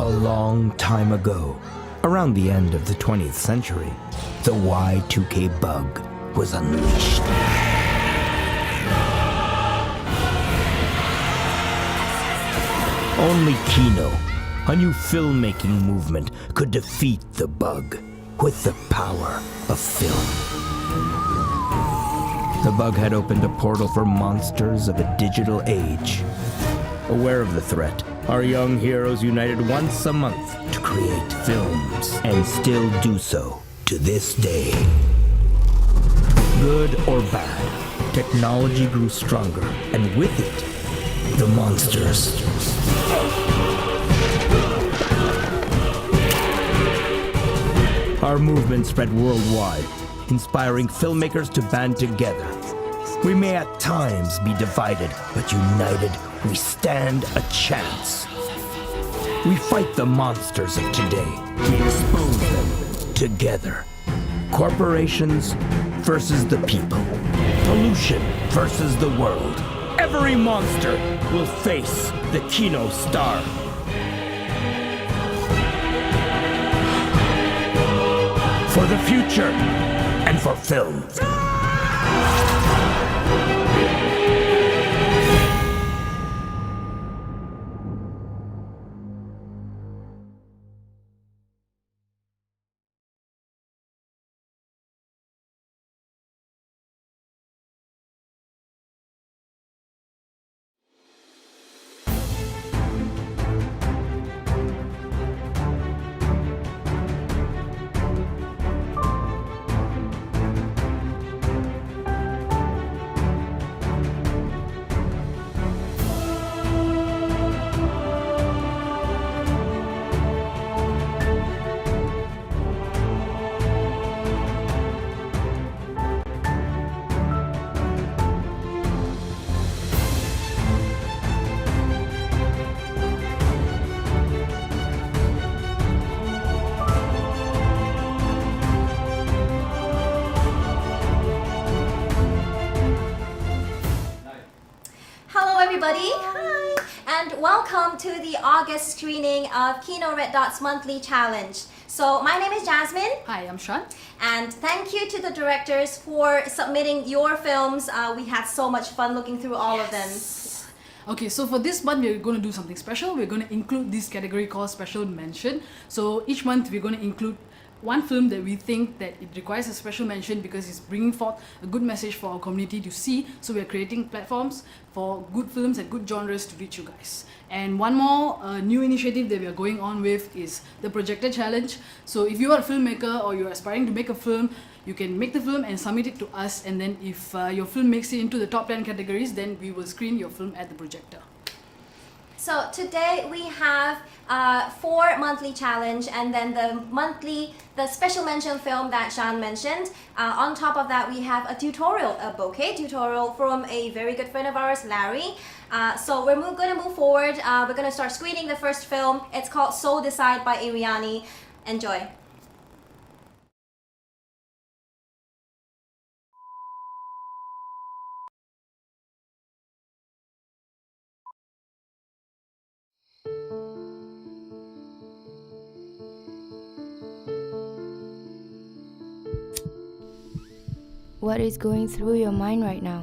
A long time ago, around the end of the 20th century, the Y2K bug was unleashed. Only Kino, a new filmmaking movement, could defeat the bug with the power of film. The bug had opened a portal for monsters of a digital age. Aware of the threat, our young heroes united once a month to create films, and still do so to this day. Good or bad, technology grew stronger, and with it, the monsters. Our movement spread worldwide, inspiring filmmakers to band together. We may at times be divided, but united, we stand a chance. We fight the monsters of today. We expose them together. Corporations versus the people. Pollution versus the world. Every monster will face the Kino star. For the future and for film. Hi, and welcome to the August screening of Kino Red Dot's monthly challenge. So my name is Jasmine. Hi, I'm Sean. And thank you to the directors for submitting your films. We had so much fun looking through all of them. Okay, so for this month we're going to do something special. We're going to include this category called Special Mention. So each month we're going to include one film that we think that it requires a special mention because it's bringing forth a good message for our community to see. So we're creating platforms for good films and good genres to reach you guys. And one more new initiative that we are going on with is the Projector Challenge. So if you are a filmmaker or you're aspiring to make a film, you can make the film and submit it to us, and then if your film makes it into the top 10 categories, then we will screen your film at the projector. So today we have 4 monthly challenge, and then the special mention film that Sean mentioned. On top of that, we have a tutorial, a bouquet tutorial from a very good friend of ours, Larry. So we're going to move forward. We're going to start screening the first film. It's called Soul Decide by Ariani. Enjoy. What is going through your mind right now?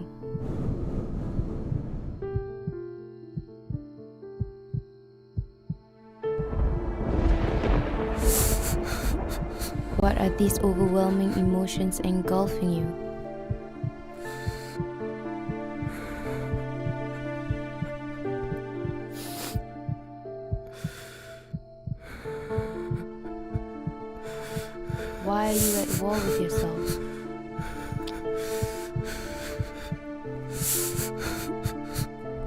What are these overwhelming emotions engulfing you? Why are you at war with yourself?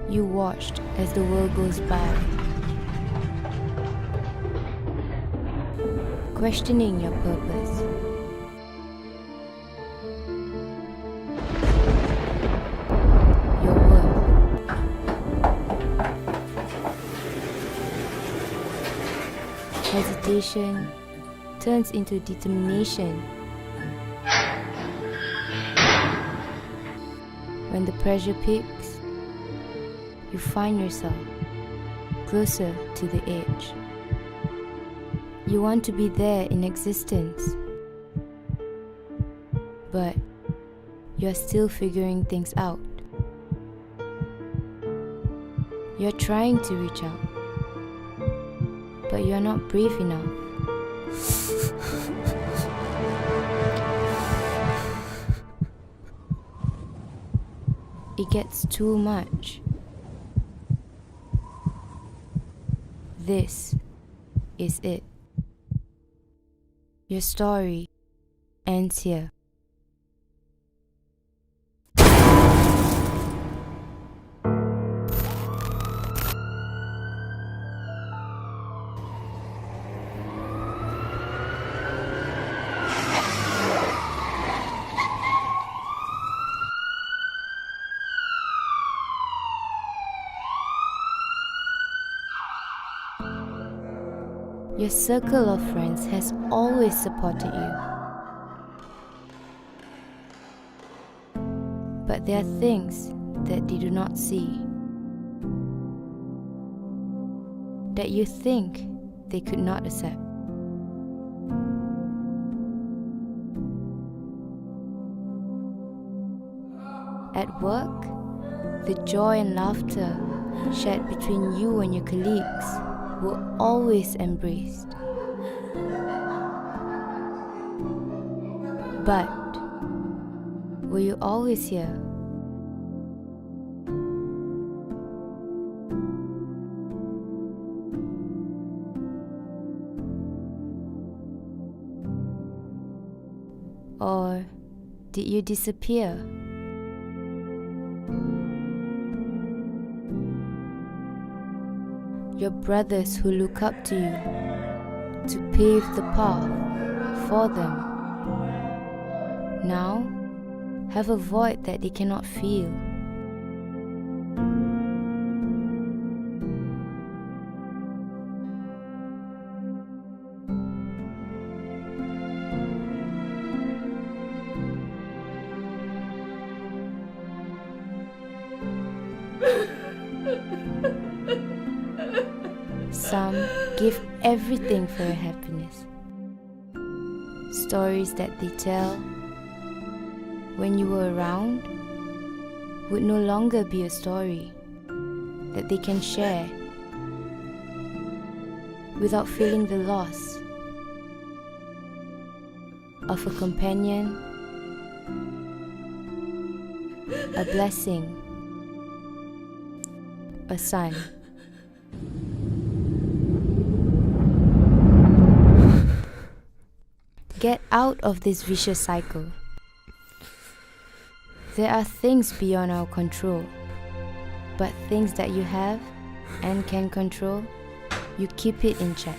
You watched as the world goes by, questioning your purpose. Your worth. Hesitation turns into determination. When the pressure peaks, you find yourself closer to the edge. You want to be there in existence, but you're still figuring things out. You're trying to reach out, but you're not brave enough. It gets too much. This is it. Your story ends here. Your circle of friends has always supported you. But there are things that they do not see, that you think they could not accept. At work, the joy and laughter shared between you and your colleagues were always embraced. But were you always here? Or did you disappear? Your brothers who look up to you to pave the path for them now have a void that they cannot feel. Some give everything for your happiness. Stories that they tell when you were around would no longer be a story that they can share without feeling the loss of a companion, a blessing, a son. Get out of this vicious cycle. There are things beyond our control, but things that you have and can control, you keep it in check.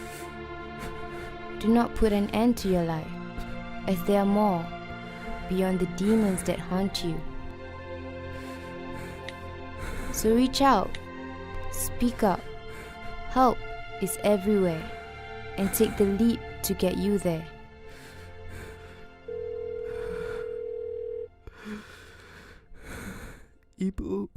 Do not put an end to your life, as there are more beyond the demons that haunt you. So reach out, speak up. Help is everywhere, and take the leap to get you there. Ibu.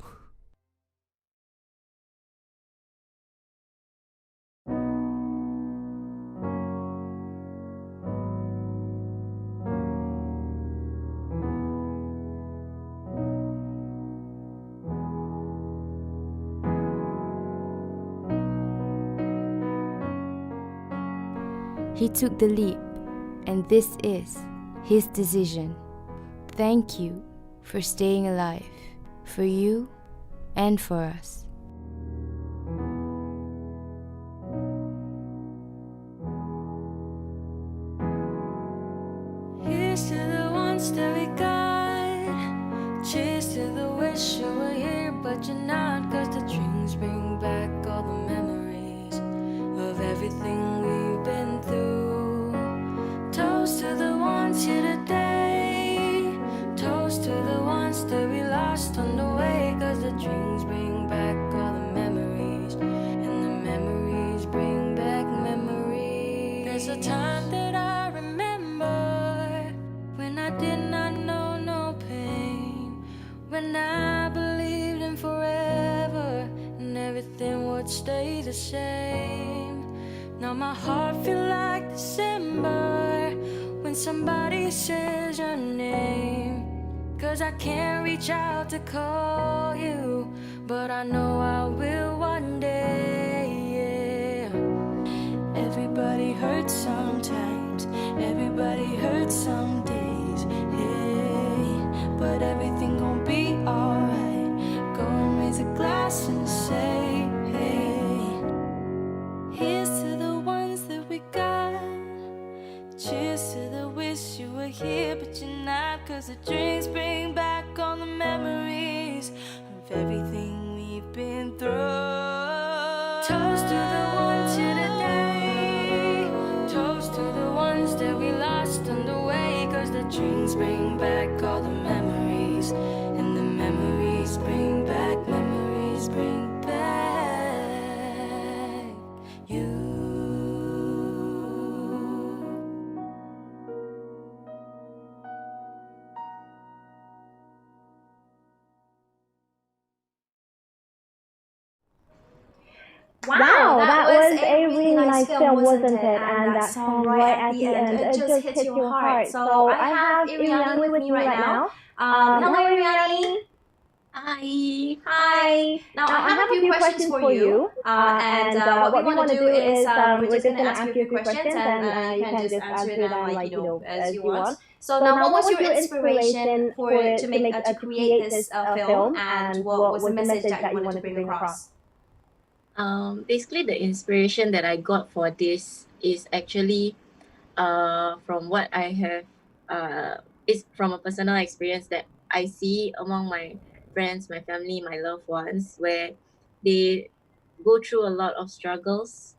He took the leap, and this is his decision. Thank you for staying alive, for you and for us. Here's to the ones that we got. Cheers to the wish you were here, but you're not. 'Cause the dreams bring back all the memories of everything we've been through. Toast to the ones here today. Toast to the ones that we lost on the way. 'Cause the dreams bring back all the memories, and the memories bring back memories. There's a time that I remember when I did not know no pain, when I believed in forever and everything would stay the same. Now my heart feel like December when somebody says your name. 'Cause I can't reach out to call you, but I know I will one day, yeah. Everybody hurts sometimes, everybody hurts some days, hey. But everything gon' be alright. Go and raise a glass and say, hey. Here's to the ones that we got. Cheers to the wish you were here, but you're not. 'Cause the drinks bring back all the memories of everything we've been through. Toast to the ones here today. Toast to the ones that we lost on the way. 'Cause the drinks bring back all the memories, and the memories bring back, memories bring back you. Wow, that was a really nice film, wasn't it? And that song right at the end, it just hits your heart. So I have Iriani with me right now. Hello, Iriani. Hi. Hi. Now I have a few questions for you. And what we want to do is we're just going to ask you a few questions, and you can just answer them like as you want. So now, what was your inspiration to create this film, and what was the message that you wanted to bring across? Basically, the inspiration that I got for this is actually from what I have, is from a personal experience that I see among my friends, my family, my loved ones, where they go through a lot of struggles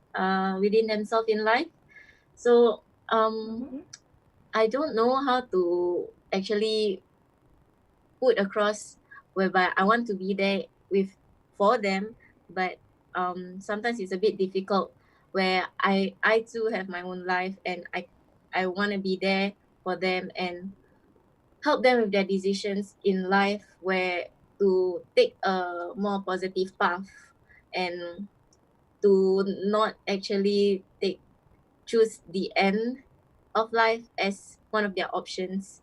within themselves in life. So I don't know how to actually put across whereby I want to be there for them, but sometimes it's a bit difficult where I too have my own life, and I want to be there for them and help them with their decisions in life, where to take a more positive path and to not actually choose the end of life as one of their options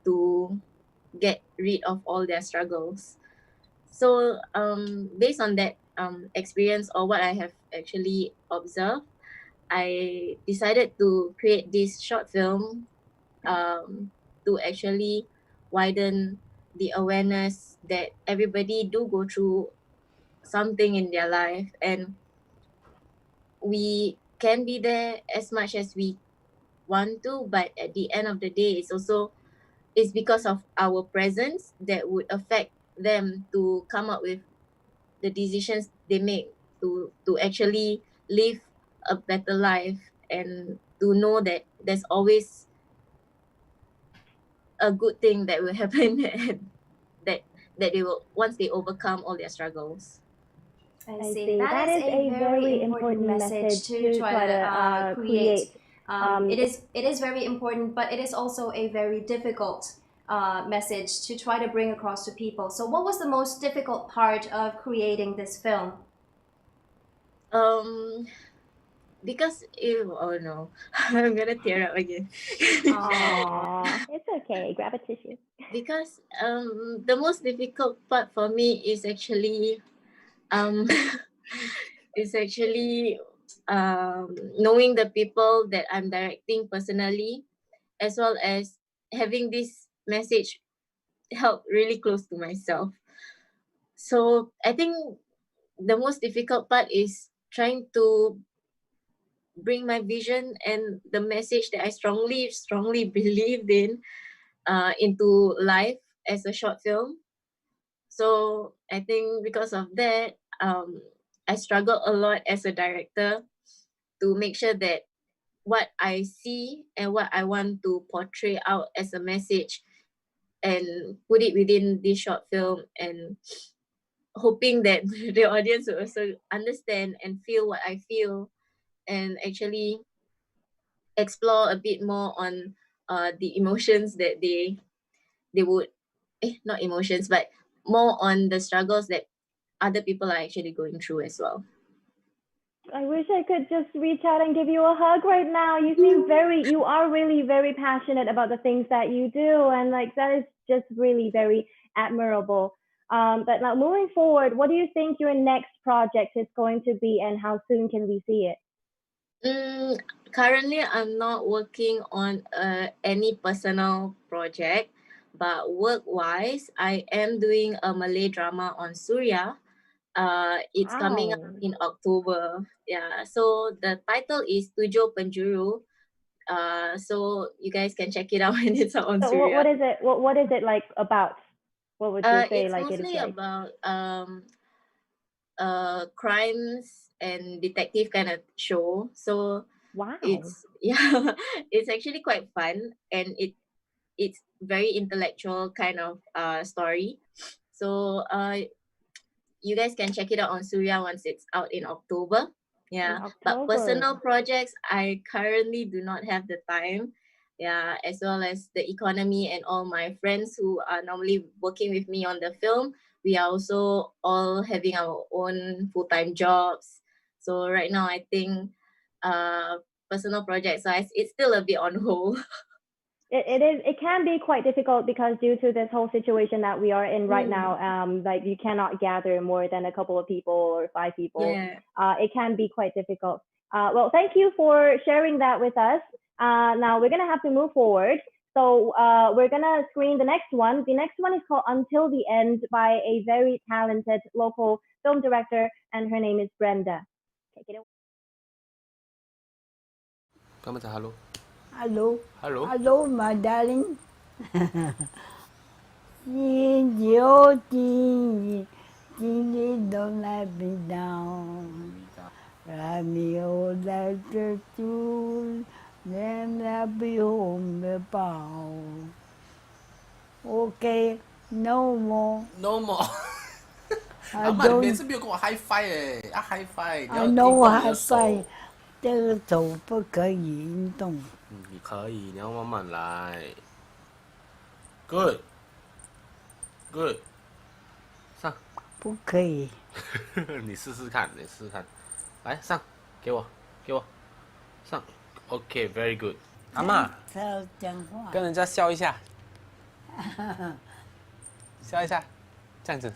to get rid of all their struggles. So based on that experience, or what I have actually observed, I decided to create this short film to actually widen the awareness that everybody do go through something in their life, and we can be there as much as we want to, but at the end of the day, it's because of our presence that would affect them to come up with the decisions they make to actually live a better life, and to know that there's always a good thing that will happen and that they will, once they overcome all their struggles. I see. That is a very important message to try to create. It is very important, but it is also a very difficult message to try to bring across to people. So, what was the most difficult part of creating this film? Because oh no, I'm gonna tear up again. Aww, it's okay. Grab a tissue. Because the most difficult part for me is actually um is actually knowing the people that I'm directing personally, as well as having this message held really close to myself. So I think the most difficult part is trying to bring my vision and the message that I strongly believed in into life as a short film. So I think because of that, I struggle a lot as a director to make sure that what I see and what I want to portray out as a message and put it within this short film, and hoping that the audience will also understand and feel what I feel, and actually explore a bit more on the emotions that they would not emotions, but more on the struggles that other people are actually going through as well. I wish I could just reach out and give you a hug right now. You are really very passionate about the things that you do, and like that is just really very admirable. But now moving forward, what do you think your next project is going to be, and how soon can we see it? Currently, I'm not working on any personal project, but work-wise, I am doing a Malay drama on Surya. It's coming up Wow. in October. Yeah, so the title is Tujuh Penjuru. So you guys can check it out when it's out on So Surya. what is it? What is it like about? What would you say It's like it is mostly like? about crimes and detective kind of show. So Wow. it's yeah, it's actually quite fun, and it's very intellectual kind of story. So you guys can check it out on Surya once it's out in October. In Yeah, but October. personal projects, I currently do not have the time. Yeah, as well as the economy and all my friends who are normally working with me on the film, we are also all having our own full-time jobs. So right now, I think personal projects wise, it's still a bit on hold. It can be quite difficult because due to this whole situation that we are in right now, like you cannot gather more than a couple of people or 5 people. Yeah. It can be quite difficult. Well, thank you for sharing that with us. Now we're gonna have to move forward. So we're gonna screen the next one. The next one is called Until the End by a very talented local film director, and her name is Brenda. Take it away. 刚刚讲 hello Hello. hello Hello, my darling. 心有情，今天都来不到，还没有来得住，连那不用的抱。Okay, no more. no more I 阿妈，你 don't. 每次没有跟我 high five 哎，high five，你 I 要 know 运 what 动你 I 的手。 say. 这个手不可以运动。你可以，你要慢慢来。Good， good， 上，不可以。你试试看，你试试看，来上，给我，给我，上。OK，very good。阿妈，要讲话。跟人家笑一下，笑一下，这样子，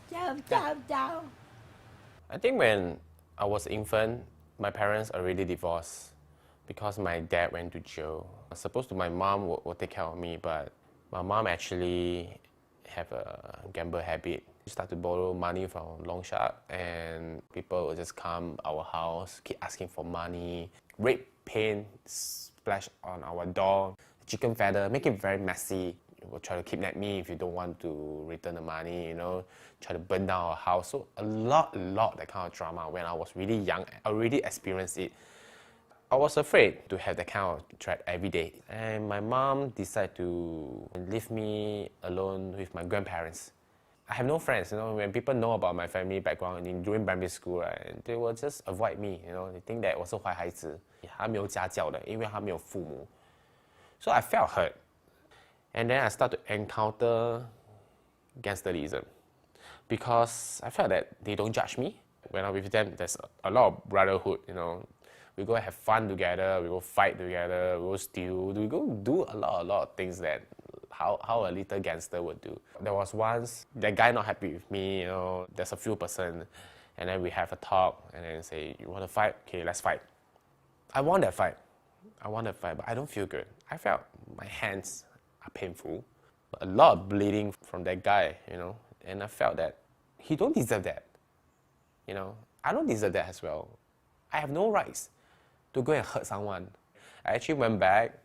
这样。叫。 I think when I was infant, my parents already divorced because my dad went to jail. Supposed to my mom will take care of me, but my mom actually have a gamble habit. She start to borrow money from long shot, and people will just come our house, keep asking for money. Red paint splash on our door, chicken feather, make it very messy. Will try to kidnap me if you don't want to return the money, you know, try to burn down our house. So a lot that kind of drama. When I was really young, I already experienced it. I was afraid to have that kind of threat every day. And my mom decided to leave me alone with my grandparents. I have no friends, you know, when people know about my family background during primary school, right, they will just avoid me, you know, they think that 我是坏孩子，他没有家教的，因为他没有父母。So I felt hurt. And then I start to encounter gangsterism because I felt that they don't judge me. When I'm with them, there's a lot of brotherhood, you know. We go have fun together, we go fight together, we go steal, we go do a lot of things that how a little gangster would do. There was once, that guy not happy with me, you know, there's a few person, and then we have a talk, and then say, you want to fight? Okay, let's fight. I won that fight, but I don't feel good. I felt my hands are painful. A lot of bleeding from that guy, you know, and I felt that he don't deserve that. You know, I don't deserve that as well. I have no rights to go and hurt someone. I actually went back,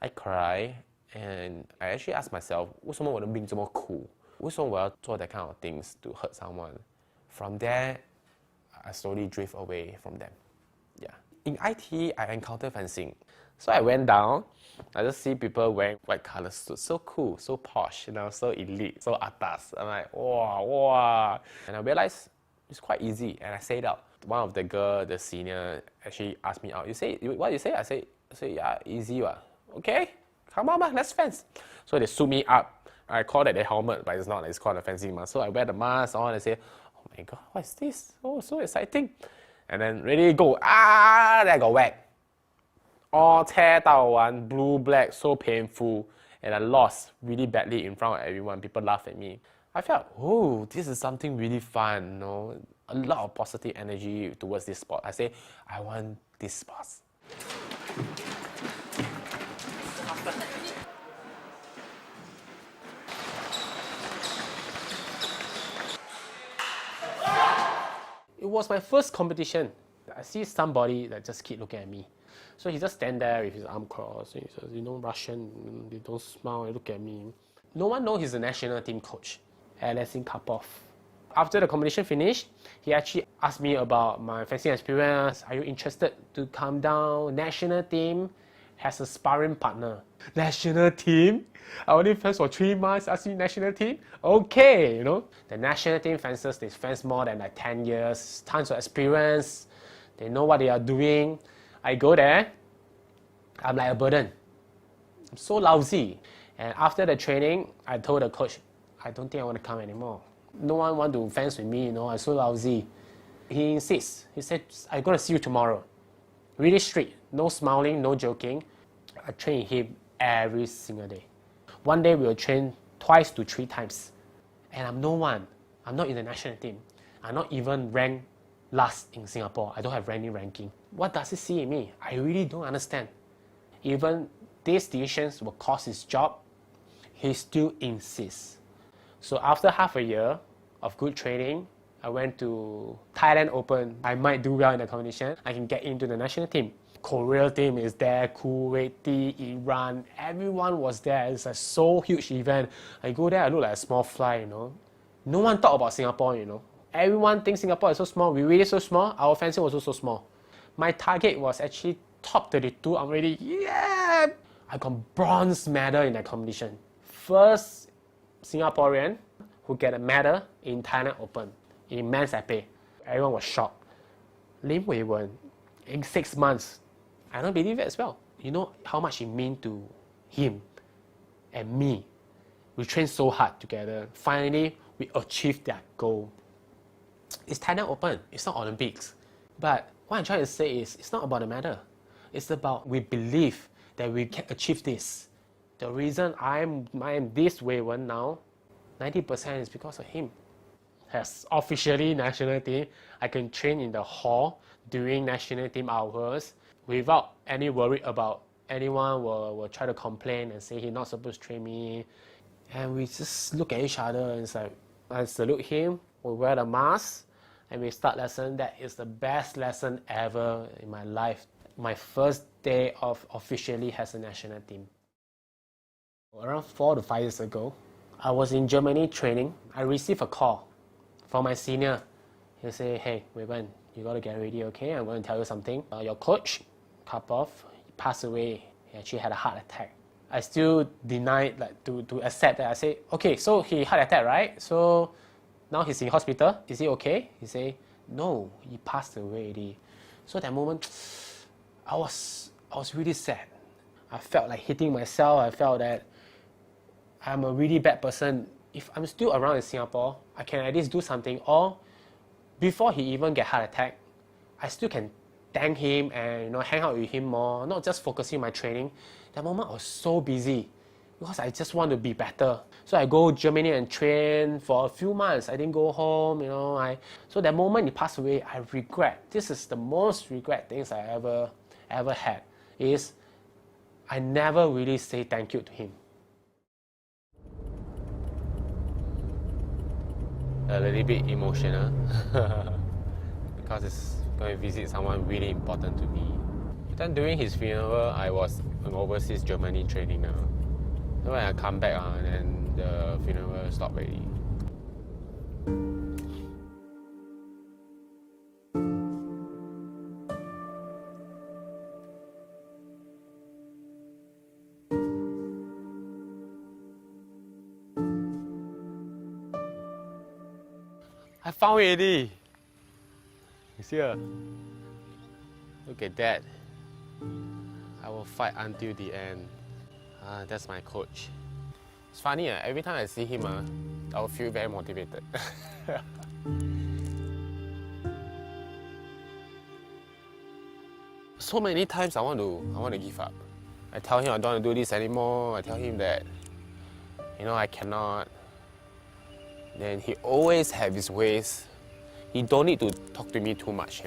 I cried, and I actually asked myself, 为什么我的命这么苦？为什么我要做 that kind of things to hurt someone? From there, I slowly drift away from them. Yeah. In IT, I encountered fencing. So I went down, I just see people wearing white color suits, so cool, so posh, you know, so elite, so atas. I'm like, wow. And I realized it's quite easy, and I said out. One of the girl, the senior, actually asked me out. What you say? I say, yeah, easy. Okay, come on, man, let's fence. So they suit me up. I call it a helmet, but it's not. It's called a fencing mask. So I wear the mask on and say, oh my God, what is this? Oh, so exciting. And then ready go, then I got whacked. All tear 到完, blue, black, so painful. And I lost really badly in front of everyone. People laugh at me. I felt, oh, this is something really fun, you know, a lot of positive energy towards this sport. I say, I want this sport. It was my first competition. I see somebody that just keep looking at me. So he just stand there with his arm crossed. He says, you know, Russian, they don't smile, they look at me. No one knows he's the national team coach, Alexei Karpov. After the competition finished, he actually asked me about my fencing experience. Are you interested to come down? National team has a sparring partner. National team? I only fenced for 3 months, ask me national team? Okay, you know. The national team fencers, they fence more than like 10 years, tons of experience. They know what they are doing. I go there, I'm like a burden. I'm so lousy. And after the training, I told the coach, I don't think I want to come anymore. No one want to fence with me, you know, I'm so lousy. He insists. He said, I'm going to see you tomorrow. Really strict, no smiling, no joking. I train him every single day. One day we will train 2 to 3 times. And I'm no one. I'm not in the national team. I'm not even ranked last in Singapore. I don't have any ranking. What does he see in me? I really don't understand. Even these decisions will cost his job, he still insists. So after half a year of good training, I went to Thailand Open. I might do well in the competition. I can get into the national team. Korea team is there, Kuwait, Iran, everyone was there. It's a so huge event. I go there, I look like a small fly, you know. No one talk about Singapore, you know. Everyone thinks Singapore is so small. We really so small. Our fencing was also so small. My target was actually top 32. I'm ready. Yeah! I got bronze medal in that competition. First Singaporean who get a medal in Thailand Open in men's épée. Everyone was shocked. Lim Wei Wen, in 6 months. I don't believe it as well. You know how much it meant to him and me. We trained so hard together. Finally, we achieved that goal. It's Thailand Open, it's not Olympics. But what I'm trying to say is, it's not about the medal. It's about we believe that we can achieve this. The reason I am this way one now, 90% is because of him. As officially national team, I can train in the hall during national team hours without any worry about anyone will try to complain and say he's not supposed to train me. And we just look at each other and it's like, I salute him, we wear the mask, and we start lesson. That is the best lesson ever in my life. My first day of officially as a national team. Around 4 to 5 years ago, I was in Germany training. I received a call from my senior. He said, hey, Weiwen, you got to get ready, okay? I'm going to tell you something. Your coach, Karpov, passed away. He actually had a heart attack. I still denied to accept that. I say, okay, so he heart attack, right? So now he's in hospital. Is he okay? He say, no, he passed away already. So that moment, I was really sad. I felt like hitting myself. I felt that I'm a really bad person. If I'm still around in Singapore, I can at least do something. Or before he even get heart attack, I still can thank him and hang out with him more, not just focusing on my training. That moment I was so busy because I just want to be better. So I go Germany and train for a few months. I didn't go home, So that moment he passed away, I regret. This is the most regret things I ever had. Is I never really say thank you to him. A little bit emotional because it's going to visit someone really important to me. Then during his funeral, I was in overseas Germany training now. So when I come back, then the funeral stopped already. I found it already. You see her? Look at that. I will fight until the end. That's my coach. It's funny, every time I see him, I will feel very motivated. so many times I want to give up. I tell him I don't want to do this anymore. I tell him that, I cannot. Then he always have his ways. He don't need to talk to me too much.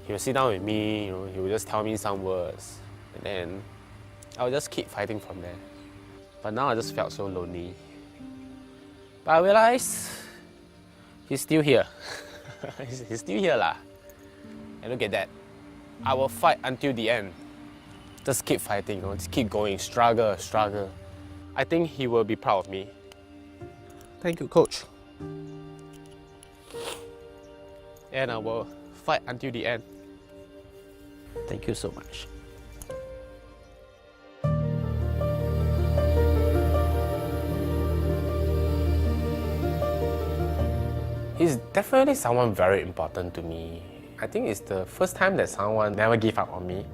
He will sit down with me, he will just tell me some words. And then I'll just keep fighting from there. But now I just felt so lonely. But I realized he's still here. He's still here lah. And look at that. I will fight until the end. Just keep fighting, just keep going, struggle. I think he will be proud of me. Thank you, coach. And I will fight until the end. Thank you so much. He's definitely someone very important to me. I think it's the first time that someone never gave up on me,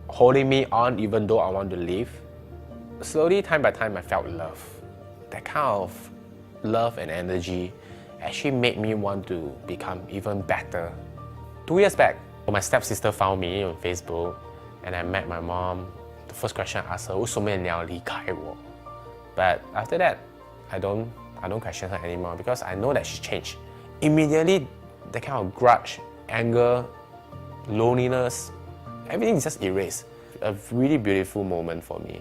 holding me on even though I want to leave. Slowly, time by time, I felt love. That kind of love and energy actually made me want to become even better. 2 years back, my stepsister found me on Facebook and I met my mom. The first question I asked her, 为什么你要离开我? But after that, I don't question her anymore because I know that she changed. Immediately, that kind of grudge, anger, loneliness, everything is just erased. A really beautiful moment for me.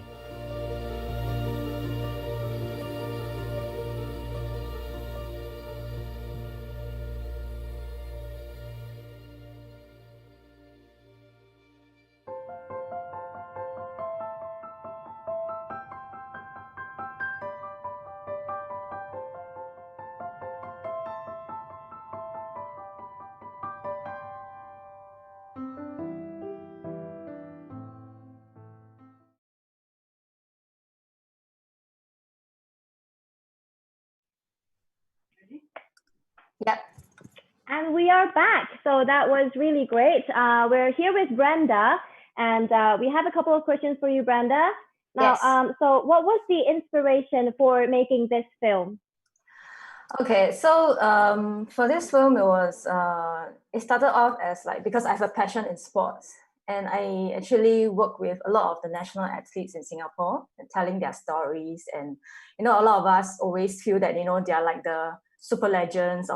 Yep. And we are back. So that was really great. We're here with Brenda, and we have a couple of questions for you, Brenda. Now, Yes. so what was the inspiration for making this film? Okay, so for this film, it started off as because I have a passion in sports, and I actually work with a lot of the national athletes in Singapore and telling their stories. And a lot of us always feel that they are like the super legends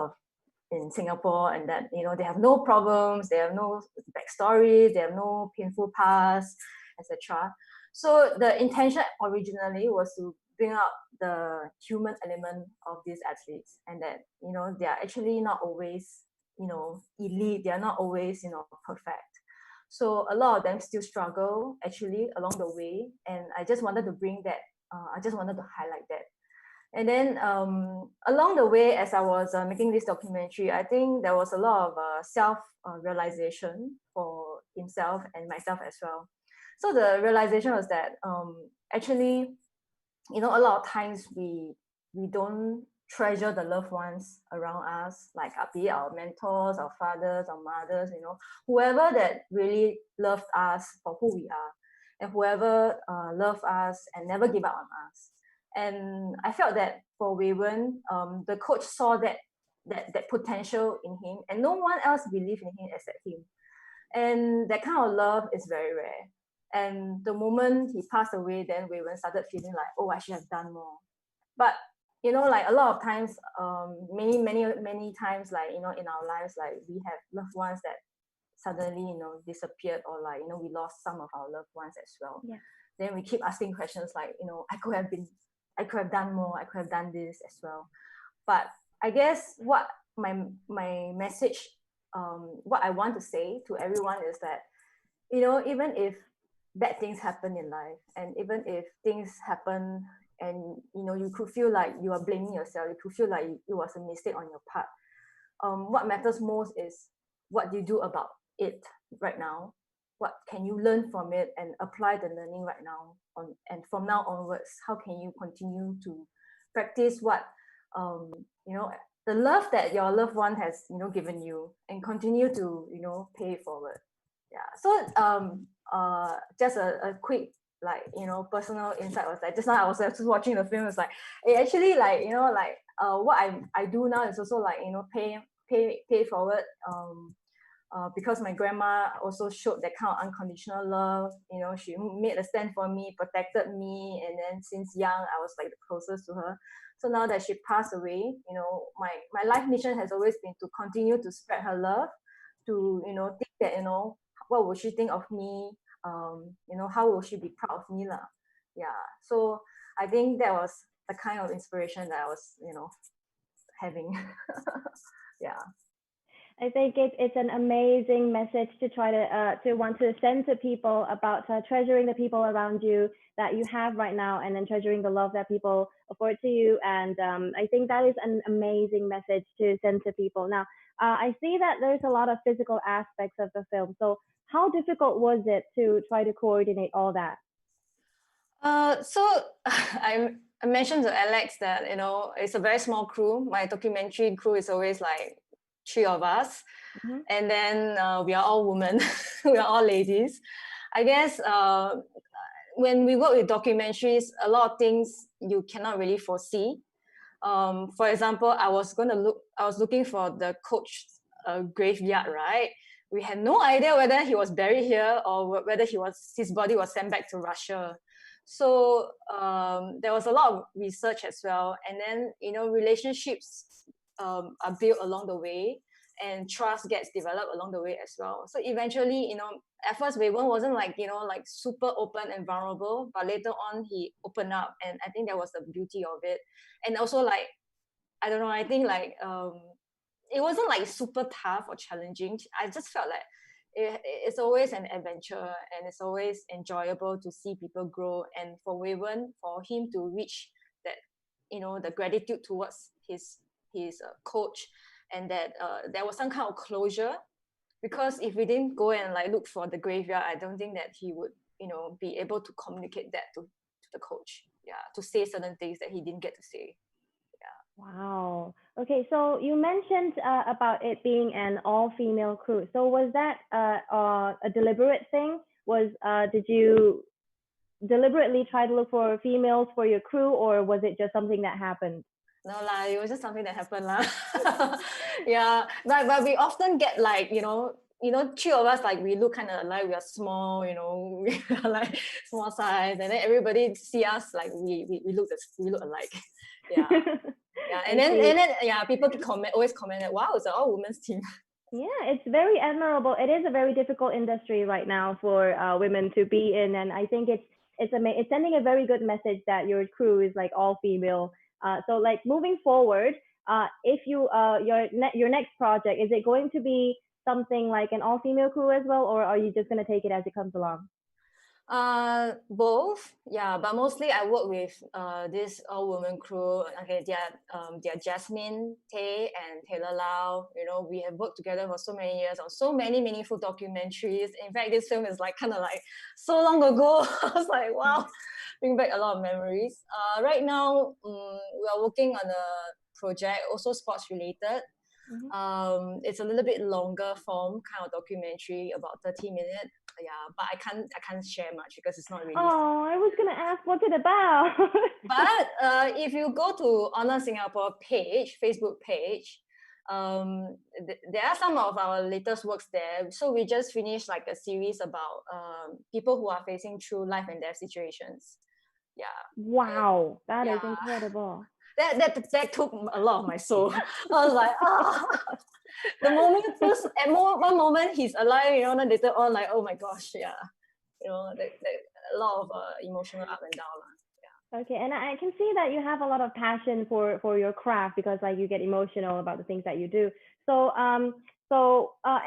in Singapore, and that they have no problems, they have no backstories, they have no painful past, etc. So the intention originally was to bring out the human element of these athletes, and that they are actually not always elite, they are not always perfect. So a lot of them still struggle actually along the way, and I just wanted to bring that. I just wanted to highlight that. And then along the way, as I was making this documentary, I think there was a lot of self-realization for himself and myself as well. So the realization was that actually, a lot of times we don't treasure the loved ones around us, like be it our mentors, our fathers, our mothers, whoever that really loved us for who we are, and whoever loved us and never give up on us. And I felt that for Waywen, the coach saw that potential in him, and no one else believed in him except him. And that kind of love is very rare. And the moment he passed away, then Waywen started feeling like, oh, I should have done more. But like a lot of times, many times, like in our lives, like we have loved ones that suddenly disappeared, or like we lost some of our loved ones as well. Yeah. Then we keep asking questions like, I could have done more, I could have done this as well. But I guess what my message, what I want to say to everyone is that, even if bad things happen in life, and even if things happen and you could feel like you are blaming yourself, you could feel like it was a mistake on your part, what matters most is what you do about it right now. What can you learn from it and apply the learning right now and from now onwards, how can you continue to practice what the love that your loved one has given you, and continue to pay it forward. Yeah. So just a quick personal insight was like, just now I was just watching the film, it's like it actually what I do now is also like pay forward because my grandma also showed that kind of unconditional love. She made a stand for me, protected me, and then since young I was like the closest to her. So now that she passed away, my life mission has always been to continue to spread her love, to think that what will she think of me, how will she be proud of me lah. Yeah, so I think that was the kind of inspiration that I was having. Yeah. I think it's an amazing message to try to want to send to people about treasuring the people around you that you have right now, and then treasuring the love that people afford to you. And I think that is an amazing message to send to people. Now, I see that there's a lot of physical aspects of the film. So how difficult was it to try to coordinate all that? So I mentioned to Alex that it's a very small crew. My documentary crew is always like 3 of us, and then we are all women. We are all ladies. I guess when we work with documentaries, a lot of things you cannot really foresee. For example, I was looking for the coach graveyard, right? We had no idea whether he was buried here or whether his body was sent back to Russia. So there was a lot of research as well, and then relationships are built along the way, and trust gets developed along the way as well. So eventually, at first Wei-Wen wasn't like super open and vulnerable, but later on he opened up, and I think that was the beauty of it. And also, like, I don't know, I think like it wasn't like super tough or challenging. I just felt like it's always an adventure, and it's always enjoyable to see people grow. And for Wei-Wen, for him to reach that, the gratitude towards his coach, and that there was some kind of closure, because if we didn't go and like look for the graveyard, I don't think that he would be able to communicate that to the coach, to say certain things that he didn't get to say. Wow. Okay, so you mentioned about it being an all-female crew. So was that a deliberate thing? Did you deliberately try to look for females for your crew, or was it just something that happened? No lah, it was just something that happened lah. Yeah, but we often get like 3 of us, like we look kind of like we are small, we are like small size, and then everybody see us like we look alike. Yeah. Yeah, and then people always comment that, wow, it's an all women's team. Yeah, it's very admirable. It is a very difficult industry right now for women to be in, and I think it's sending a very good message that your crew is like all female. So like moving forward, if your next project, is it going to be something like an all female crew as well, or are you just going to take it as it comes along? Both, yeah, but mostly I work with this all-woman crew. Okay, they're Jasmine, Tay, and Taylor Lau. We have worked together for so many years on so many meaningful documentaries. In fact, this film is like kind of like so long ago. I was like, wow, bring back a lot of memories. Right now, we are working on a project, also sports related. It's a little bit longer form kind of documentary, about 30 minutes. Yeah, but I can't share much because it's not really. Oh, I was gonna ask what's it about. But if you go to Honor Singapore page, Facebook page, there are some of our latest works there. So we just finished like a series about people who are facing true life and death situations. Yeah. Wow, that is incredible. That took a lot of my soul. I was like, the moment first, at one moment he's alive, then later on, like, oh my gosh, yeah, a lot of emotional up and down. Yeah. Okay, and I can see that you have a lot of passion for your craft, because like you get emotional about the things that you do. So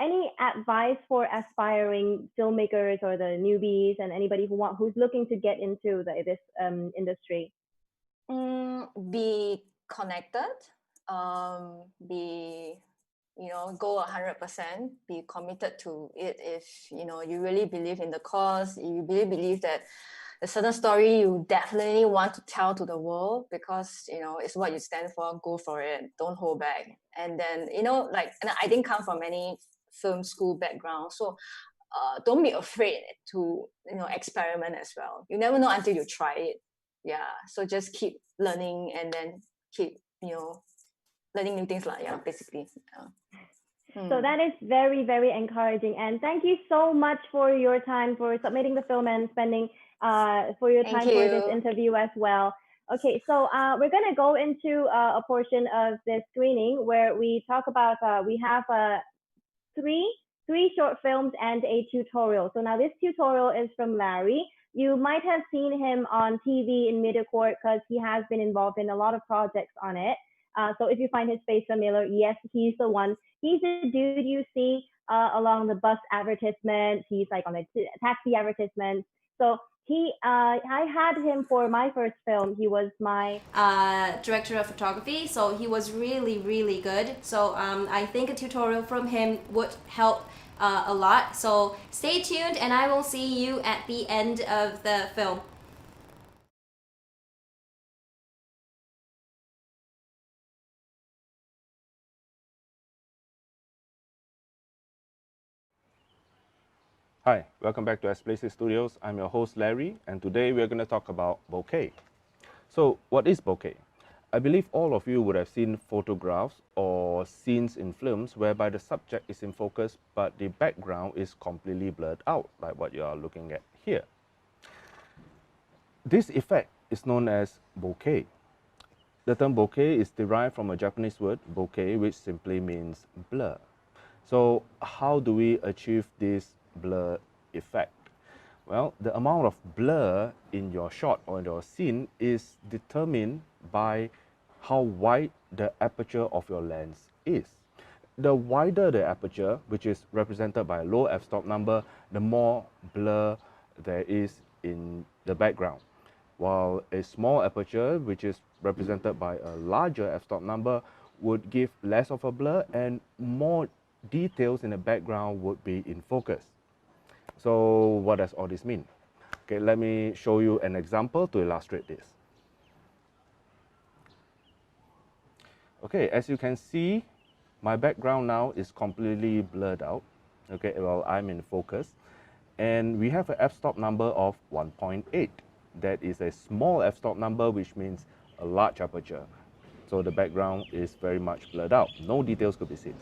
any advice for aspiring filmmakers or the newbies and anybody who's looking to get into this industry? Be connected, go 100%, be committed to it. If you really believe in the cause, you really believe that a certain story you definitely want to tell to the world, because it's what you stand for, go for it, don't hold back. And then and I didn't come from any film school background, so don't be afraid to experiment as well. You never know until you try it. Yeah, so just keep learning, and then keep learning new things, basically. So that is very, very encouraging. And thank you so much for your time, for submitting the film and spending for your Thank time for this you. interview as well. Okay, so we're going to go into a portion of the screening where we talk about, we have three short films and a tutorial. So now this tutorial is from Larry. You might have seen him on TV in MediaCorp because he has been involved in a lot of projects on it. So if you find his face familiar, yes, he's the one. He's the dude you see along the bus advertisements. He's like on the taxi advertisements. So I had him for my first film. He was my director of photography, so he was really, really good. So I think a tutorial from him would help a lot. So stay tuned, and I will see you at the end of the film. Hi, welcome back to Esplaces Studios. I'm your host Larry, and today we're going to talk about bokeh. So, what is bokeh? I believe all of you would have seen photographs or scenes in films whereby the subject is in focus but the background is completely blurred out, like what you are looking at here. This effect is known as bokeh. The term bokeh is derived from a Japanese word, bokeh, which simply means blur. So how do we achieve this blur effect? Well, the amount of blur in your shot or in your scene is determined by how wide the aperture of your lens is. The wider the aperture, which is represented by a low f-stop number, the more blur there is in the background. While a small aperture, which is represented by a larger f-stop number, would give less of a blur and more details in the background would be in focus. So what does all this mean? Okay, let me show you an example to illustrate this. Okay, as you can see, my background now is completely blurred out. Okay, well, I'm in focus. And we have an f-stop number of 1.8. That is a small f-stop number, which means a large aperture. So the background is very much blurred out. No details could be seen.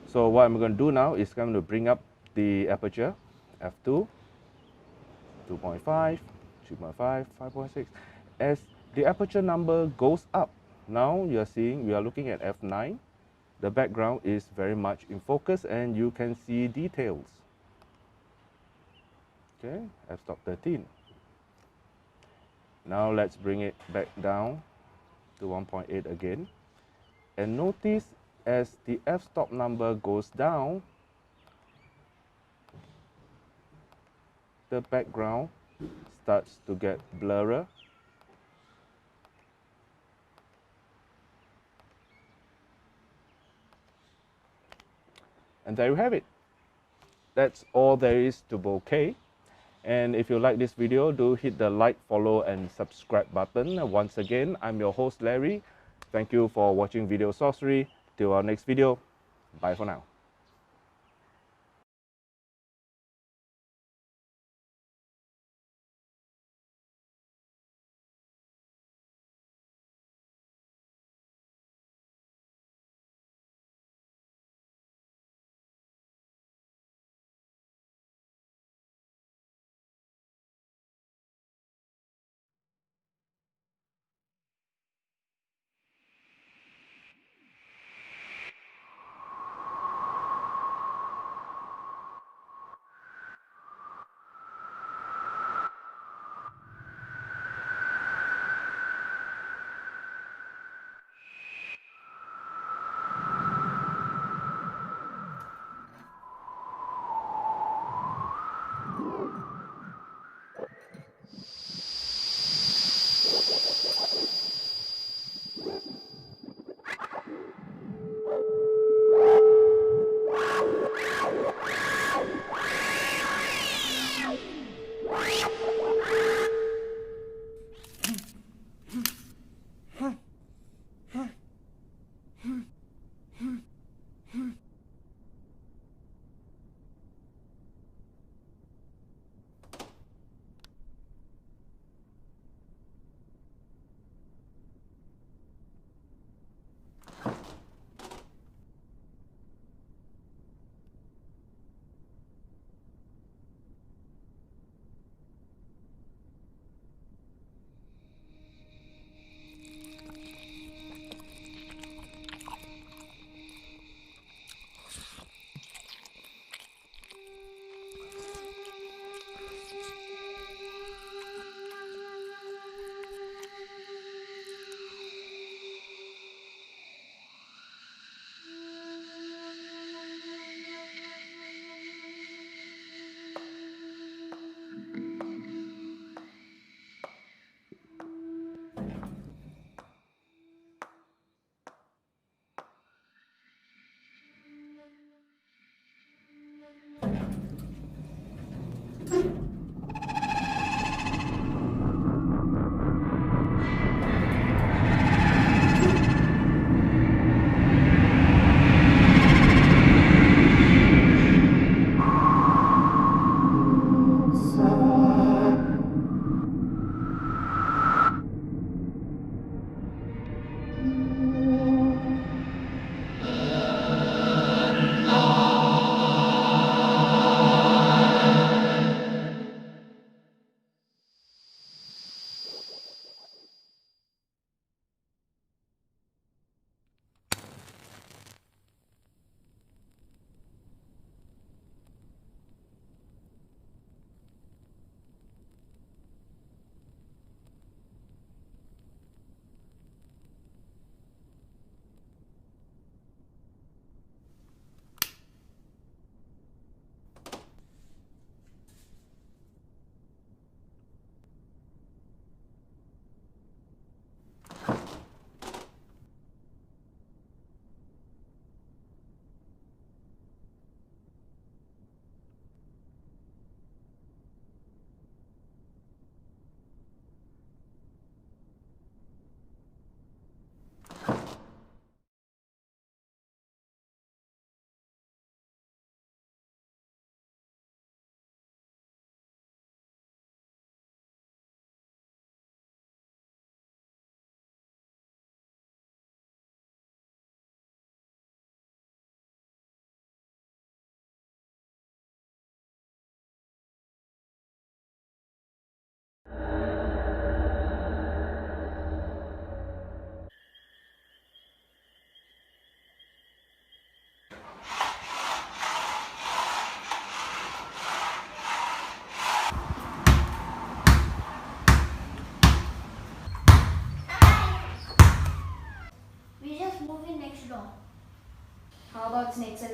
So what I'm going to do now is I'm going to bring up the aperture, f2, 2.5, 3.5, 5.6. As the aperture number goes up, now you're seeing, we are looking at f9. The background is very much in focus and you can see details. Okay, f-stop 13. Now let's bring it back down to 1.8 again. And notice as the f-stop number goes down, the background starts to get blurrier. And there you have it. That's all there is to bokeh. And if you like this video, do hit the like, follow, and subscribe button. And once again, I'm your host Larry. Thank you for watching Video Sorcery. Till our next video, bye for now.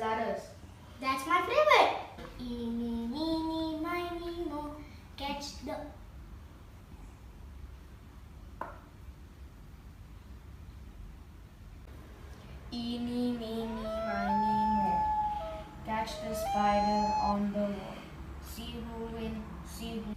ladders. That's my favorite. Eeny, meeny, miny, mo. Catch the... Eeny, meeny, miny, mo. Catch the spider on the wall. See who wins, see who...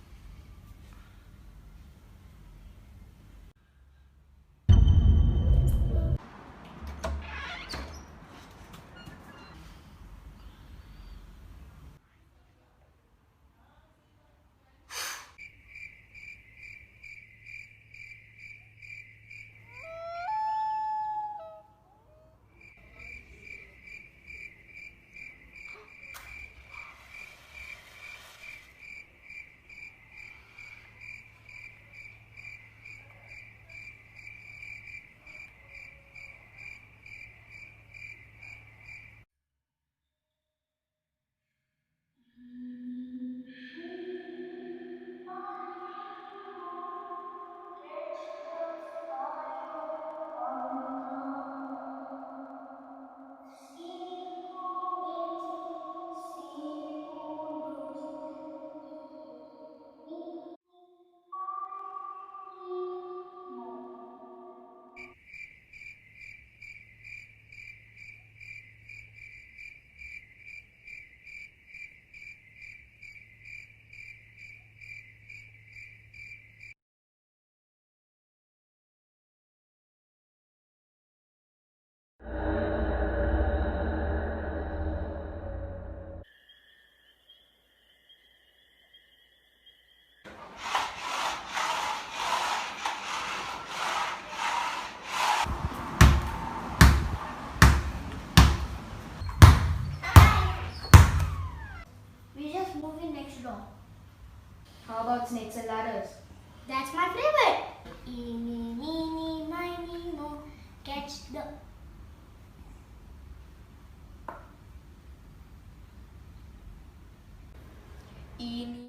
We just moved in next door. How about snakes and ladders? That's my favorite. Eeny, meeny, miny, mo. Catch the... Eeny.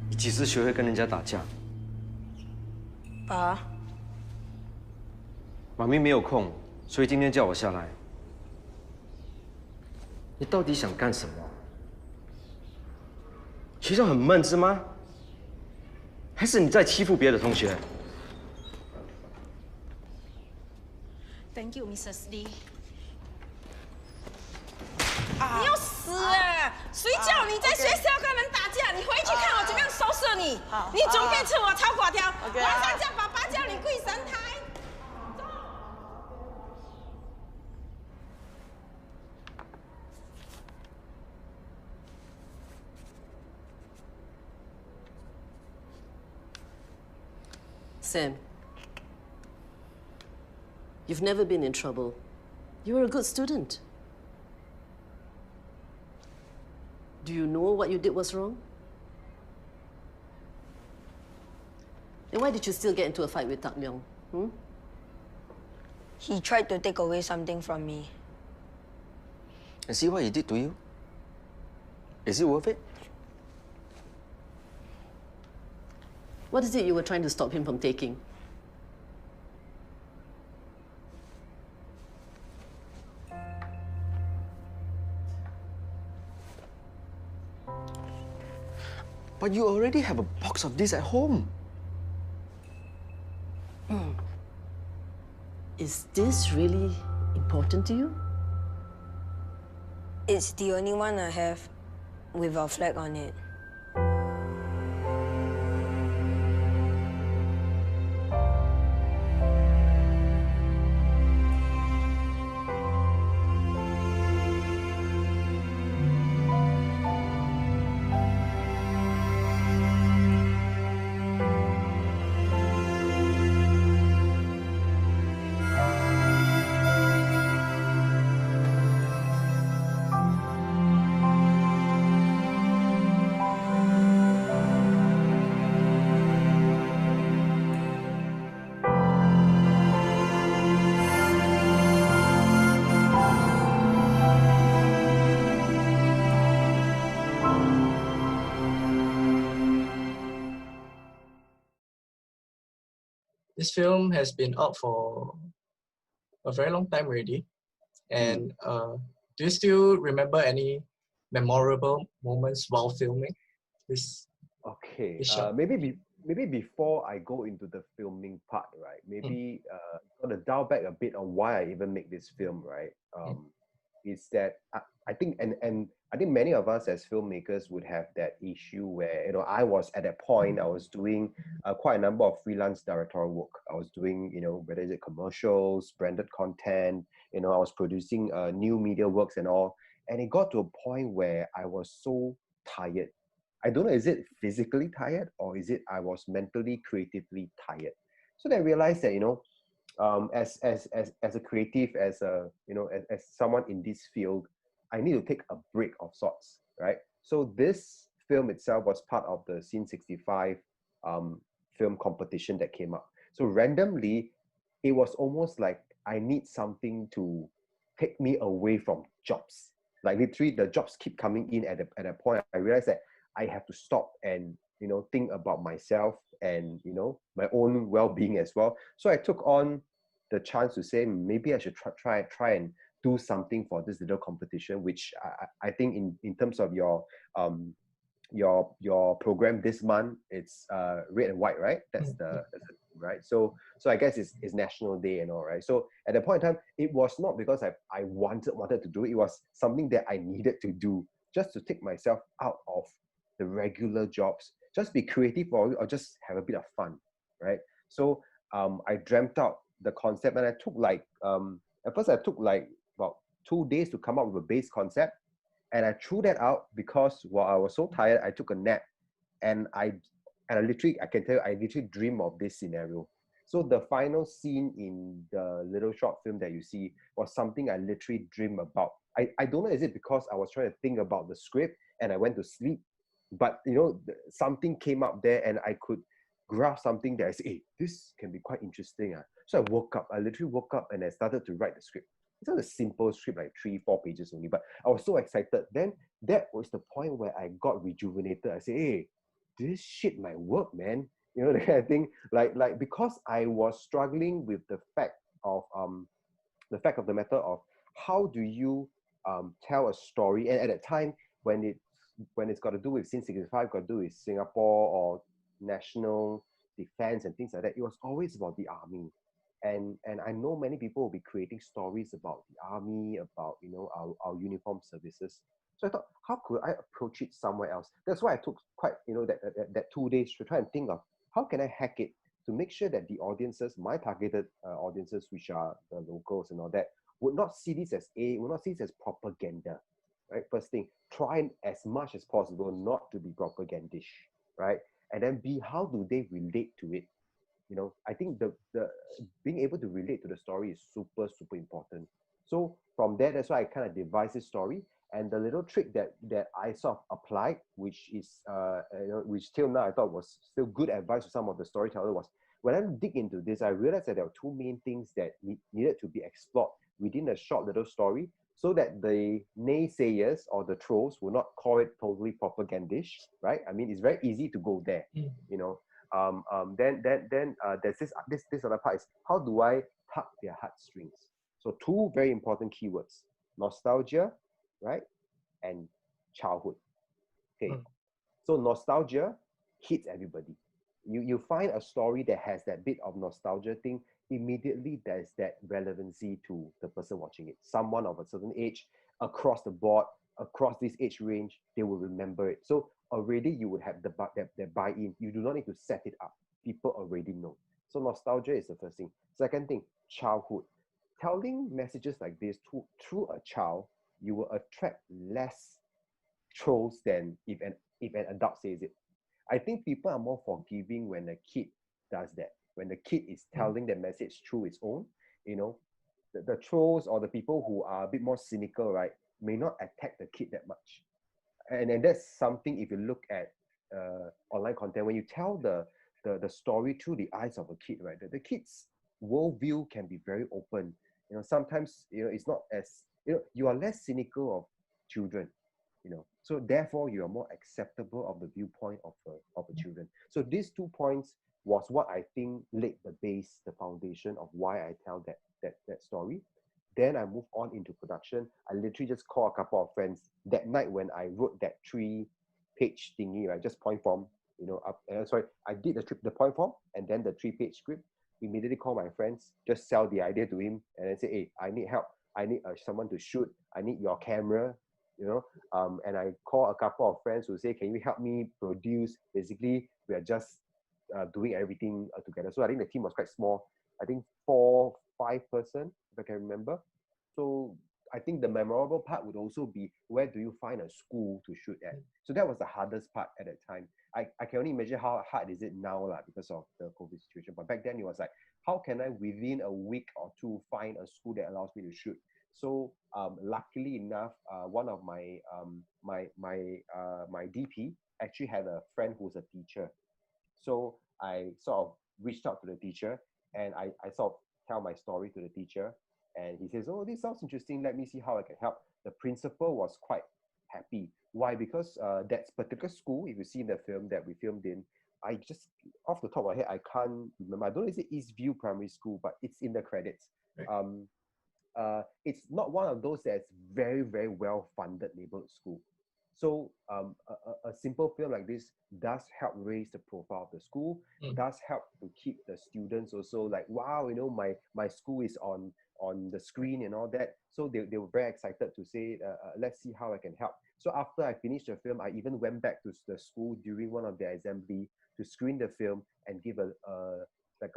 你几时学会跟人家打架？爸，妈咪没有空，所以今天叫我下来。你到底想干什么？学校很闷是吗？还是你在欺负别的同学？ Thank you, Mrs. Lee. 你要死哎！谁叫你在学校跟人打架？你回去看我怎么样收拾你！你准备吃我炒粿条，晚上叫爸爸叫你跪神台。Sam, you've never been in trouble. You were a good student. Do you know what you did was wrong? And why did you still get into a fight with Tak Leong? Hmm? He tried to take away something from me. And see what he did to you? Is it worth it? What is it you were trying to stop him from taking? But you already have a box of this at home. Is this really important to you? It's the only one I have with our flag on it. this film has been out for a very long time already. And do you still remember any memorable moments while filming this? Okay, this short? maybe before I go into the filming part, right? Maybe gonna dial back a bit on why I even make this film, right? Is that I think and I think many of us as filmmakers would have that issue where I was at that point I was doing quite a number of freelance directorial work. I was doing whether it's commercials, branded content, I was producing new media works and all, and it got to a point where I was so tired. I don't know, is it physically tired or is it I was mentally, creatively tired? So then I realized that, as a creative, as someone in this field, I need to take a break of sorts, right? So this film itself was part of the Scene 65 film competition that came up. So randomly, it was almost like I need something to take me away from jobs. Like literally, the jobs keep coming in at a point. I realized that I have to stop and think about myself and my own well-being as well. So I took on the chance to say maybe I should try and do something for this little competition, which I think in terms of your program this month, it's red and white, right? That's the right. So I guess it's National Day and all, right? So at that point in time, it was not because I wanted to do it. It was something that I needed to do just to take myself out of the regular jobs, just be creative or just have a bit of fun, right? So I dreamt out the concept and I took at first I took about 2 days to come up with a base concept, and I threw that out because while I was so tired, I took a nap, and I literally, I can tell you, I literally dream of this scenario. So the final scene in the little short film that you see was something I literally dream about. I don't know, is it because I was trying to think about the script and I went to sleep, but something came up there and I could grasp something that I said, hey, this can be quite interesting. So I literally woke up and I started to write the script. It's not a simple script, like 3-4 pages only, but I was so excited. Then that was the point where I got rejuvenated. I said, hey, this shit might work, man. That kind of thing. Like because I was struggling with the fact of the matter of how do you tell a story. And at that time, when it's got to do with Scene 65, got to do with Singapore or national defense and things like that, it was always about the army. And I know many people will be creating stories about the army, about our uniformed services. So I thought, how could I approach it somewhere else? That's why I took quite that 2 days to try and think of how can I hack it to make sure that the audiences, my targeted audiences, which are the locals and all that, would not see this as propaganda, right? First thing, try as much as possible not to be propagandish, right? And then B, how do they relate to it? I think the being able to relate to the story is super, super important. So from there, that's why I kind of devised this story. And the little trick that I sort of applied, which is which till now I thought was still good advice to some of the storytellers, was when I dig into this, I realized that there were two main things that needed to be explored within a short little story, so that the naysayers or the trolls will not call it totally propagandish, right? I mean, it's very easy to go there, Then there's this other part is, how do I tug their heartstrings? So two very important keywords: nostalgia, right, and childhood. Okay, so nostalgia hits everybody. You find a story that has that bit of nostalgia thing, immediately there's that relevancy to the person watching it. Someone of a certain age, across the board, across this age range, they will remember it. So already you would have the buy-in. You do not need to set it up. People already know. So nostalgia is the first thing. Second thing, childhood. Telling messages like this through a child, you will attract less trolls than if an adult says it. I think people are more forgiving when a kid does that. When the kid is telling the message through its own, the trolls or the people who are a bit more cynical, right, may not attack the kid that much. And that's something, if you look at online content, when you tell the story through the eyes of a kid, right, the kid's worldview can be very open. Sometimes it's not as you are less cynical of children. So therefore you are more acceptable of the viewpoint of the children. So these 2 points was what I think laid the base, the foundation of why I tell that story. Then I moved on into production. I literally just called a couple of friends that night when I wrote that 3-page thingy, right? Just point form, I did the point form and then the 3-page script. Immediately call my friends, just sell the idea to him, and then say, hey, I need help. I need someone to shoot. I need your camera, and I call a couple of friends who say, can you help me produce? Basically, we are just doing everything together. So I think the team was quite small. I think 4, 5 person, if I can remember. So I think the memorable part would also be, where do you find a school to shoot at? So that was the hardest part at that time. I can only imagine how hard is it now because of the COVID situation. But back then it was like, how can I within a week or 2 find a school that allows me to shoot? So luckily enough, one of my my DP actually had a friend who's a teacher. So I sort of reached out to the teacher, and I sort of tell my story to the teacher, and he says, oh, this sounds interesting, let me see how I can help. The principal was quite happy. Why? Because that particular school, if you see in the film that we filmed in, I just, off the top of my head, I can't remember. I don't know if it's Eastview Primary School, but it's in the credits. Right. It's not one of those that's very, very well-funded neighborhood school. So a simple film like this does help raise the profile of the school, does help to keep the students also like, wow, my school is on the screen and all that. So they were very excited to say, let's see how I can help. So after I finished the film, I even went back to the school during one of their assembly to screen the film and give a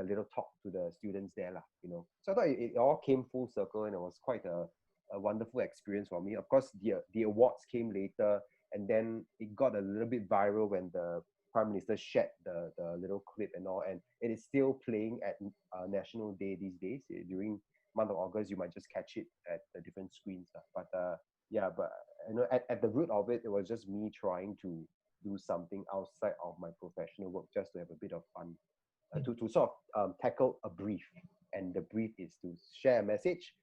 little talk to the students there. So I thought it all came full circle, and it was quite a wonderful experience for me. Of course, the awards came later, and then it got a little bit viral when the Prime Minister shared the little clip and all, and it is still playing at National Day these days. During month of August, you might just catch it at the different screens. But at the root of it, it was just me trying to do something outside of my professional work, just to have a bit of fun, to sort of tackle a brief. And the brief is to share a message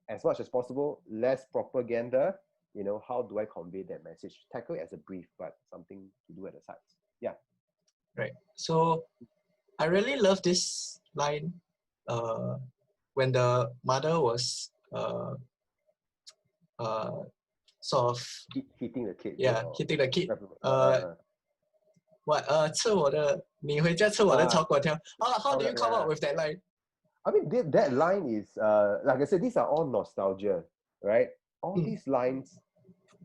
as much as possible, less propaganda. How do I convey that message? Tackle it as a brief, but something to do at the sides. Yeah. Right. So I really love this line when the mother was sort of hitting the kid. Yeah, hitting the kid. What? 你回家吃我的炒粿条. How do you come up with that line? I mean, that line is, like I said, these are all nostalgia, right? All these lines,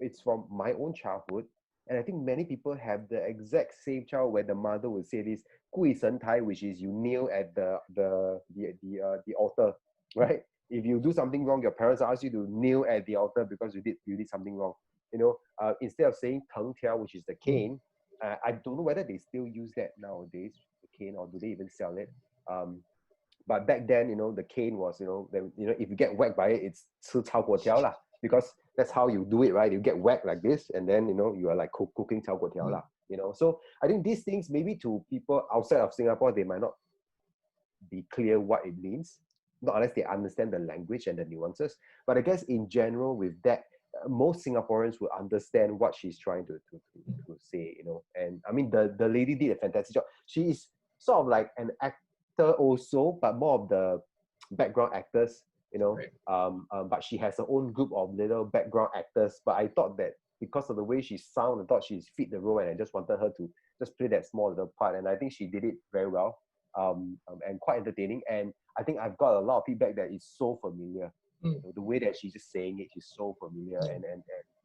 it's from my own childhood. And I think many people have the exact same child where the mother would say this, 跪神台, which is you kneel at the altar, right? If you do something wrong, your parents ask you to kneel at the altar because you did something wrong. Instead of saying 藤条, which is the cane, I don't know whether they still use that nowadays, the cane, or do they even sell it? But back then, the cane was, if you get whacked by it, it's 吃炒粿条 lah, because that's how you do it, right? You get whacked like this, and then you are like cooking 炒粿条 lah. So I think these things, maybe to people outside of Singapore, they might not be clear what it means, not unless they understand the language and the nuances. But I guess in general, with that, most Singaporeans will understand what she's trying to say. And I mean, the lady did a fantastic job. She is sort of like an actor also, but more of the background actors, but she has her own group of little background actors. But I thought that because of the way she sounded, I thought she fit the role, and I just wanted her to just play that small little part, and I think she did it very well, and quite entertaining. And I think I've got a lot of feedback that it's so familiar. The way that she's just saying it, she's so familiar, and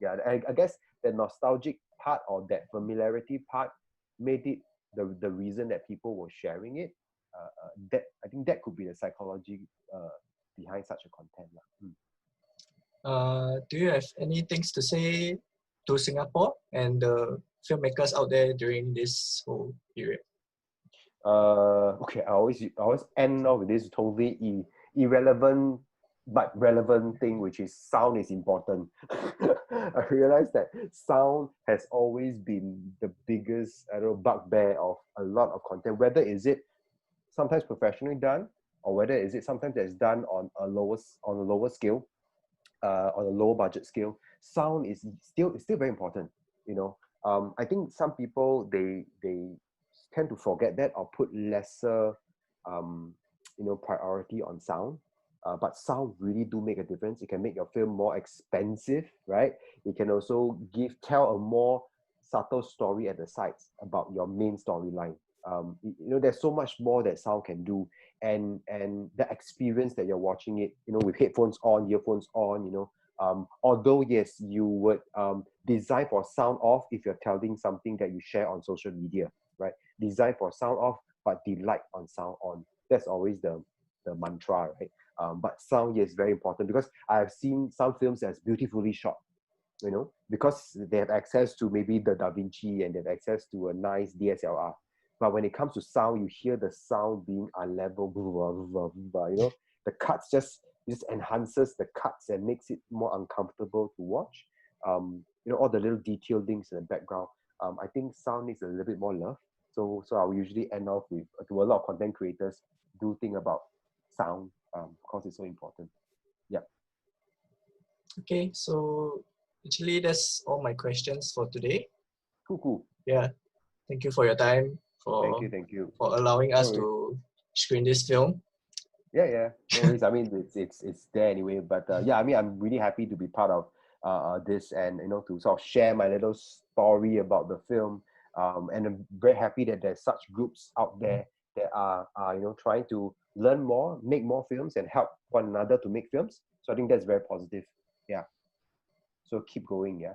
yeah, I guess the nostalgic part or that familiarity part made it the reason that people were sharing it. That I think that could be the psychology behind such a content. Do you have any things to say to Singapore and the filmmakers out there during this whole period? Okay, I always end off with this totally irrelevant but relevant thing, which is sound is important. I realized that sound has always been the biggest, bugbear of a lot of content, whether is it sometimes professionally done, or whether is it sometimes that's done on a lower scale. on a lower budget scale, sound is still very important. You know, I think some people they tend to forget that or put lesser priority on sound. But sound really do make a difference. It can make your film more expensive, right? It can also tell a more subtle story at the sides about your main storyline. There's so much more that sound can do, and the experience that you're watching it, with headphones on, earphones on, although yes, you would design for sound off if you're telling something that you share on social media, right? Design for sound off, but delight on sound on. That's always the mantra, right? But sound is very important, because I have seen some films that's beautifully shot, because they have access to maybe the Da Vinci and they have access to a nice DSLR. But when it comes to sound, you hear the sound being unlevel, the cuts just enhances the cuts and makes it more uncomfortable to watch. All the little detail things in the background. I think sound needs a little bit more love. So I'll usually end off with, to a lot of content creators, do think about sound, because it's so important. Yeah. Okay, so actually that's all my questions for today. Cool. Yeah. Thank you for your time, Thank you. for allowing us to screen this film. Yeah. No worries. I mean, it's there anyway. But yeah, I mean, I'm really happy to be part of this, and to sort of share my little story about the film. And I'm very happy that there's such groups out there that are trying to learn more, make more films, and help one another to make films. So I think that's very positive. Yeah. So keep going. Yeah.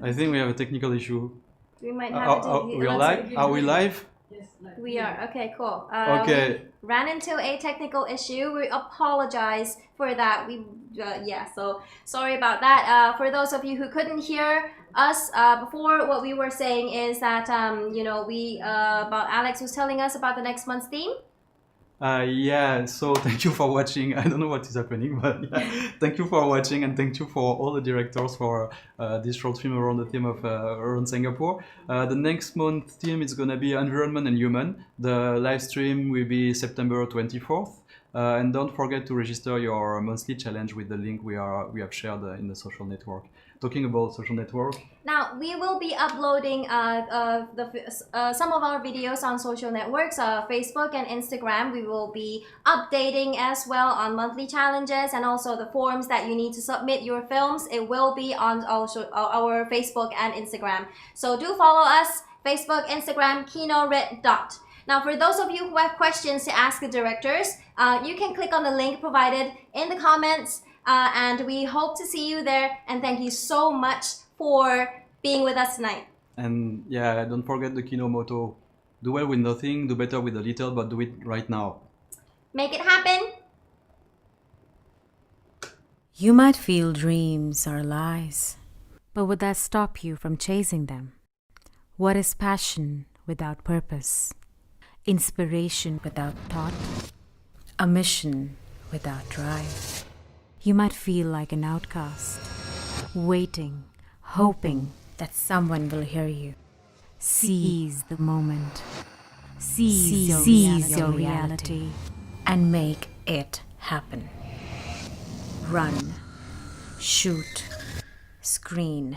I think we have a technical issue. We might have to we are live? Are we live? Yes, live. We are. Okay, cool. Okay. We ran into a technical issue. We apologize for that. So sorry about that. For those of you who couldn't hear us before, what we were saying is that about Alex was telling us about the next month's theme. Yeah, so thank you for watching. I don't know what is happening, but yeah, thank you for watching, and thank you for all the directors for this short film around the theme of around Singapore. The next month theme is gonna be environment and human. The live stream will be September 24th. And don't forget to register your monthly challenge with the link we have shared in the social network. Talking about social network. Now we will be uploading some of our videos on social networks, Facebook and Instagram. We will be updating as well on monthly challenges and also the forms that you need to submit your films. It will be on also our Facebook and Instagram. So do follow us, Facebook, Instagram, Kino Red Dot. Now, for those of you who have questions to ask the directors, you can click on the link provided in the comments, and we hope to see you there. And thank you so much for being with us tonight. And yeah, don't forget the Kino motto: do well with nothing, do better with a little, but do it right now. Make it happen. You might feel dreams are lies, but would that stop you from chasing them? What is passion without purpose? Inspiration without thought? A mission without drive? You might feel like an outcast, waiting, hoping that someone will hear you. Seize the moment. Seize your reality and make it happen. Run, shoot, screen.